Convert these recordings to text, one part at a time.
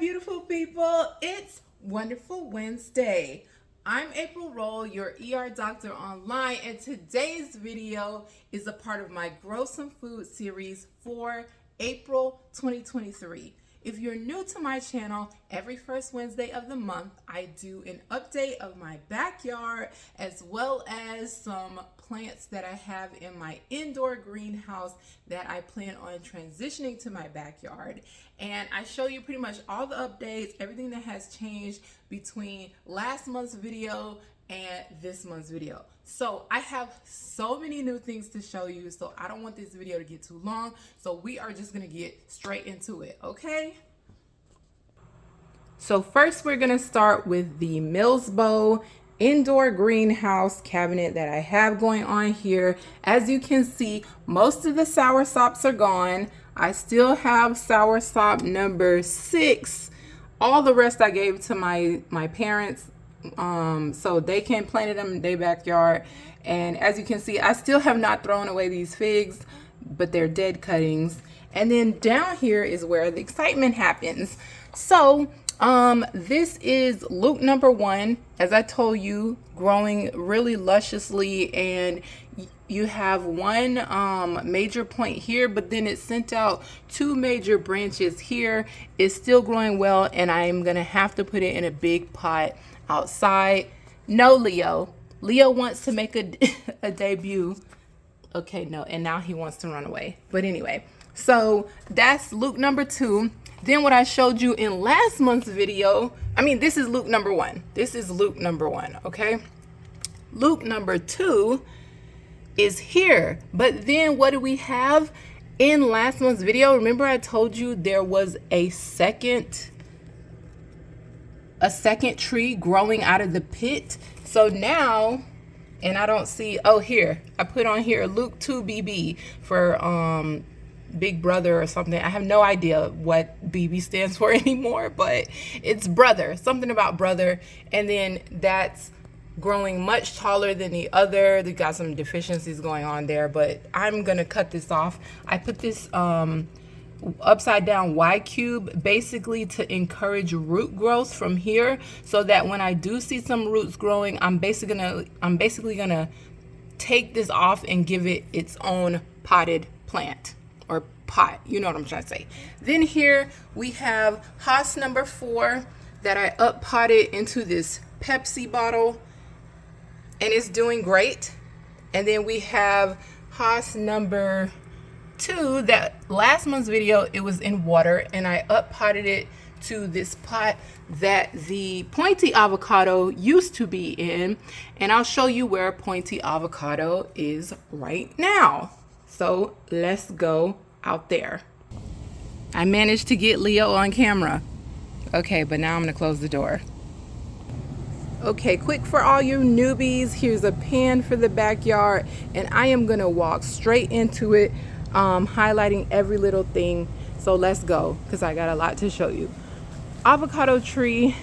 beautiful people. It's Wonderful Wednesday. I'm April Roll, your ER doctor online, and today's video is a part of my Grow Some Food series for April 2023. If you're new to my channel, every first Wednesday of the month, I do an update of my backyard as well as some plants that I have in my indoor greenhouse that I plan on transitioning to my backyard. And I show you pretty much all the updates, everything that has changed between last month's video and this month's video. So I have so many new things to show you, so I don't want this video to get too long. So we are just gonna get straight into it, okay? So first we're gonna start with the Milsbo indoor greenhouse cabinet that I have going on here. As you can see, most of the soursops are gone. I still have soursop number 6. All the rest I gave to my parents so they can plant them in their backyard. And as you can see, I still have not thrown away these figs, but they're dead cuttings. And then down here is where the excitement happens. So this is Luke number 1, as I told you, growing really lusciously, and you have one major point here, but then it sent out 2 major branches here. It's still growing well, and I'm gonna have to put it in a big pot outside. No, Leo wants to make a debut. Okay, no, and now he wants to run away. But anyway, so that's Luke number 2. Then what I showed you in last month's video, this is Luke number 1. This is Luke number 1, okay? Luke number 2 is here. But then what do we have in last month's video? Remember I told you there was a second tree growing out of the pit. So now, and I don't see, oh here, I put on here Luke 2 BB for big brother or something. I have no idea what BB stands for anymore, but it's brother, something about brother. And then that's growing much taller than the other. They got some deficiencies going on there, but I'm gonna cut this off. I put this upside down Y cube basically to encourage root growth from here, so that when I do see some roots growing, I'm basically gonna take this off and give it its own potted plant or pot, you know what I'm trying to say. Then here we have Haas number 4 that I up potted into this Pepsi bottle, and it's doing great. And then we have Haas number 2 that last month's video it was in water, and I up potted it to this pot that the pointy avocado used to be in, and I'll show you where pointy avocado is right now. So let's go out there. I managed to get Leo on camera. Okay, but now I'm gonna close the door. Okay, quick for all you newbies, here's a pan for the backyard, and I am gonna walk straight into it, highlighting every little thing. So let's go, because I got a lot to show you. Avocado tree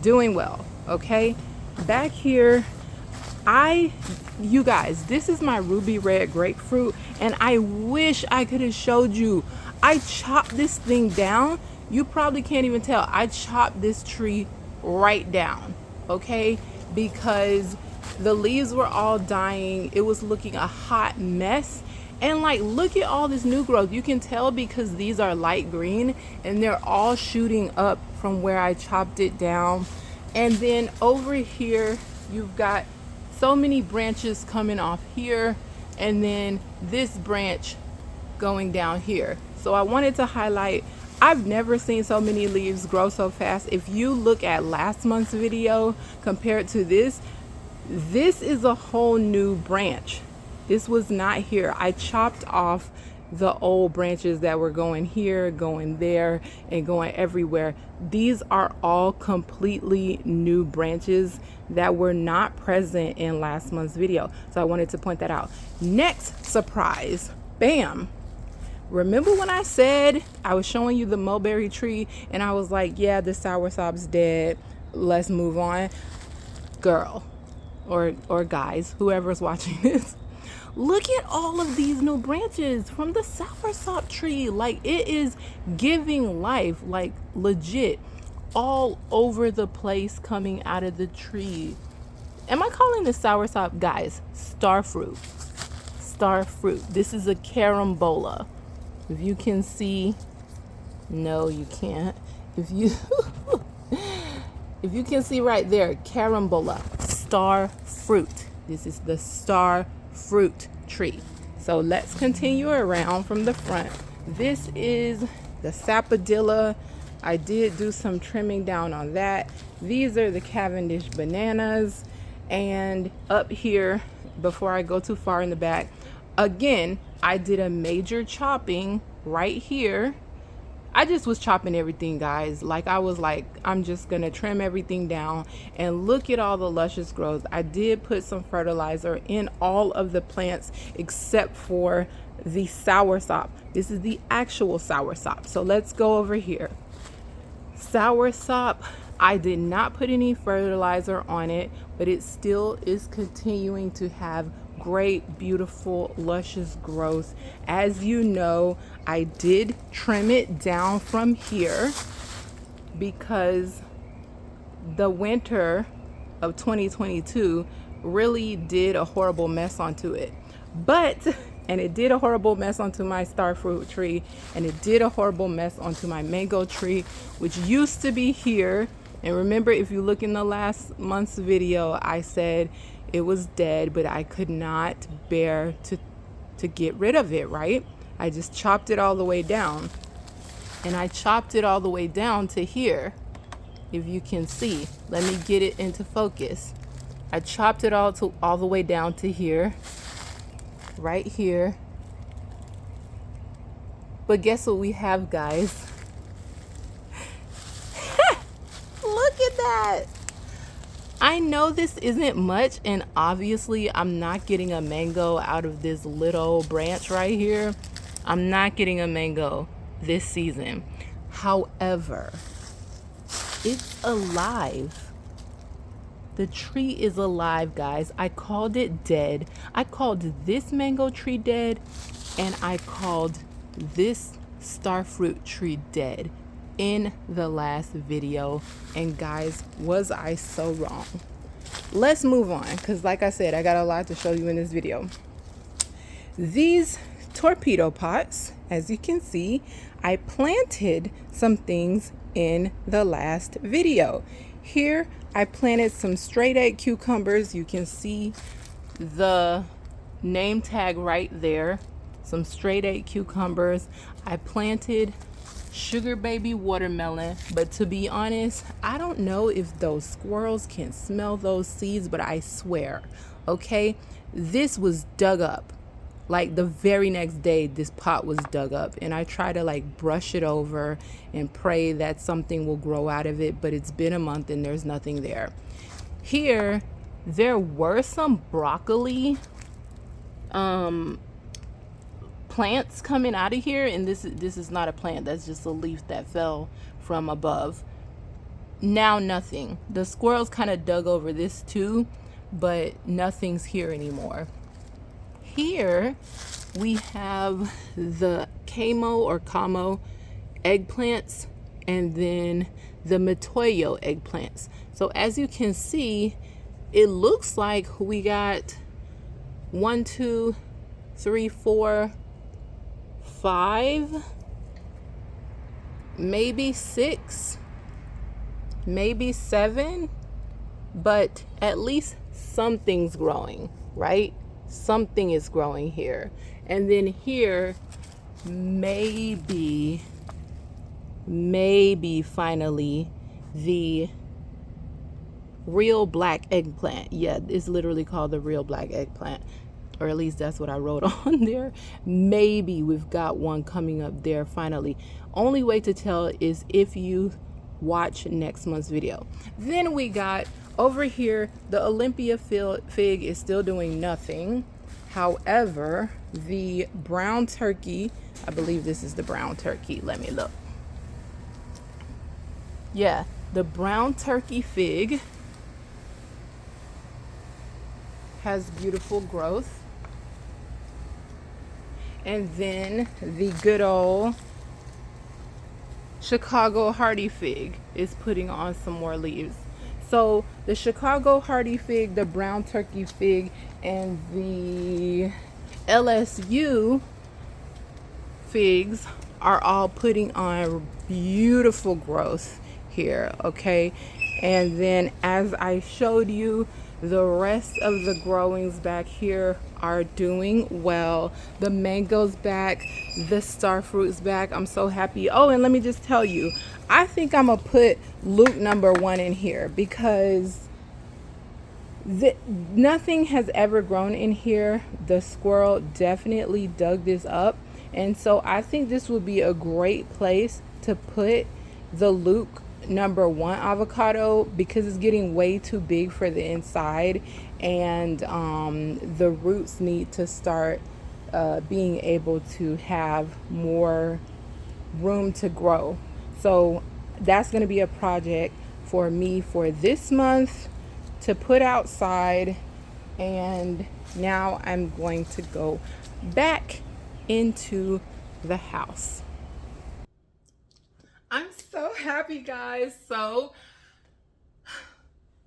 doing well, okay? Back here, you guys, this is my ruby red grapefruit, and I wish I could have showed you. I chopped this thing down. You probably can't even tell. I chopped this tree right down, okay? Because the leaves were all dying. It was looking a hot mess. And like, look at all this new growth. You can tell because these are light green and they're all shooting up from where I chopped it down. And then over here, you've got so many branches coming off here, and then this branch going down here. So I wanted to highlight, I've never seen so many leaves grow so fast. If you look at last month's video compared to this is a whole new branch. This was not here. I chopped off the old branches that were going here, going there, and going everywhere. These are all completely new branches that were not present in last month's video. So I wanted to point that out. Next surprise, bam. Remember when I said I was showing you the mulberry tree and I was like, yeah, the soursop's dead, let's move on? Girl, or guys, whoever's watching this, Look at all of these new branches from the soursop tree. Like, it is giving life, like legit, all over the place coming out of the tree. Am I calling this soursop? Guys, starfruit. Starfruit. This is a carambola. If you can see, no, you can't. If you if you can see right there, carambola, starfruit. This is the starfruit tree. So let's continue around from the front. This is the sapodilla. I did do some trimming down on that. These are the Cavendish bananas. And up here, before I go too far in the back, again, I did a major chopping right here. I just was chopping everything, guys. Like, I was like, I'm just gonna trim everything down. And look at all the luscious growth. I did put some fertilizer in all of the plants except for the soursop. This is the actual soursop. So let's go over here. Soursop, I did not put any fertilizer on it, but it still is continuing to have great, beautiful, luscious growth. As you know, I did trim it down from here because the winter of 2022 really did a horrible mess onto it. And it did a horrible mess onto my starfruit tree, and it did a horrible mess onto my mango tree, which used to be here. And remember, if you look in the last month's video, I said it was dead, but I could not bear to get rid of it, right? I just chopped it all the way down. And I chopped it all the way down to here, if you can see. Let me get it into focus. I chopped it all the way down to here, right here. But guess what we have, guys? Look at that. I know this isn't much, and obviously I'm not getting a mango out of this little branch right here. I'm not getting a mango this season. However, it's alive. The tree is alive, guys. I called it dead. I called this mango tree dead, and I called this starfruit tree dead in the last video. And guys, was I so wrong? Let's move on, because like I said, I got a lot to show you in this video. These torpedo pots, as you can see, I planted some things in the last video. Here I planted some straight egg cucumbers. You can see the name tag right there. Some straight egg cucumbers. I planted sugar baby watermelon, but to be honest, I don't know if those squirrels can smell those seeds, but I swear, okay, this was dug up. Like the very next day, this pot was dug up, and I try to like brush it over and pray that something will grow out of it, but it's been a month and there's nothing there. Here, there were some broccoli plants coming out of here, and this is not a plant, that's just a leaf that fell from above. Now nothing. The squirrels kind of dug over this too, but nothing's here anymore. Here we have the camo eggplants, and then the metoyo eggplants. So as you can see, it looks like we got 1, 2, 3, 4, 5, maybe 6, maybe 7, but at least something's growing, right? Something is growing here. And then here, maybe finally the real black eggplant. Yeah, it's literally called the real black eggplant, or at least that's what I wrote on there. Maybe we've got one coming up there finally. Only way to tell is if you watch next month's video. Then we got over here, the Olympia fig is still doing nothing. However, the brown turkey, I believe this is the brown turkey. Let me look. Yeah, the brown turkey fig has beautiful growth. And then the good old Chicago hardy fig is putting on some more leaves. So the Chicago hardy fig, the brown turkey fig, and the LSU figs are all putting on beautiful growth here, okay? And then as I showed you, the rest of the growings back here are doing well. The mango's back, the starfruit's back. I'm so happy. Oh, and let me just tell you, I think I'm gonna put Luke #1 in here because nothing has ever grown in here. The squirrel definitely dug this up, and so I think this would be a great place to put the Luke #1 avocado because it's getting way too big for the inside, and the roots need to start being able to have more room to grow. So that's going to be a project for me for this month to put outside. And now I'm going to go back into the house. I'm so happy, guys. So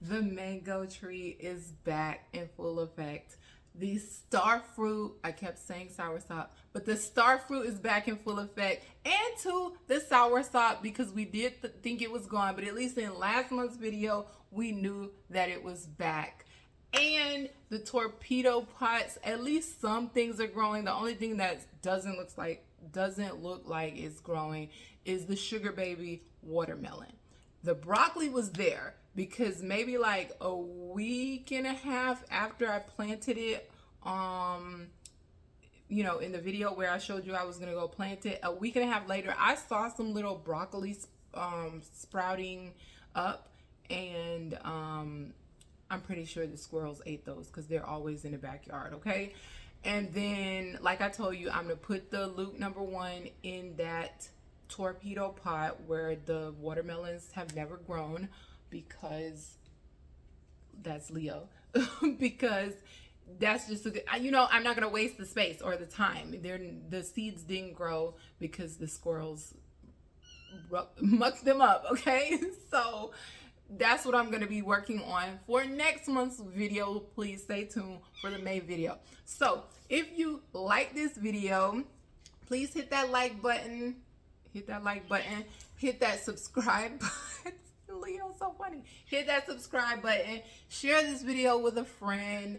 the mango tree is back in full effect. The starfruit, I kept saying soursop, but the starfruit is back in full effect. And to the soursop, because we did think it was gone, but at least in last month's video, we knew that it was back. And the torpedo pots, at least some things are growing. The only thing that doesn't look like is growing is the sugar baby watermelon. The broccoli was there because maybe like a week and a half after I planted it, you know, in the video where I showed you I was gonna go plant it, a week and a half later, I saw some little broccoli sprouting up, and I'm pretty sure the squirrels ate those because they're always in the backyard, okay? And then, like I told you, I'm gonna put the Luke #1 in that torpedo pot where the watermelons have never grown, because that's Leo. Because that's just a good, you know, I'm not gonna waste the space or the time. The seeds didn't grow because the squirrels mucked them up, okay? So that's what I'm going to be working on for next month's video. Please stay tuned for the May video. So if you like this video, please hit that like button, hit that subscribe button. Leo's so funny. Hit that subscribe button, share this video with a friend.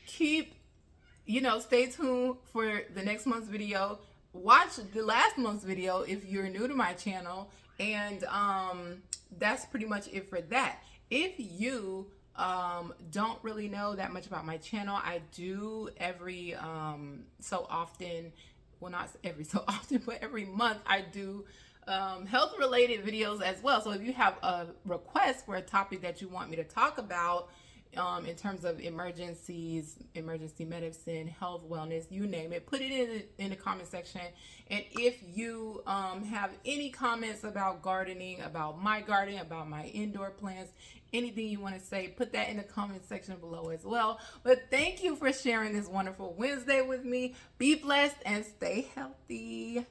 Stay tuned for the next month's video. Watch the last month's video if you're new to my channel, and that's pretty much it for that. If you don't really know that much about my channel, I do every so often, well, not every so often, but every month I do health related videos as well. So if you have a request for a topic that you want me to talk about, in terms of emergencies, emergency medicine, health, wellness, you name it, put it in the comment section. And if you have any comments about gardening, about my garden, about my indoor plants, anything you want to say, put that in the comment section below as well. But thank you for sharing this wonderful Wednesday with me. Be blessed and stay healthy.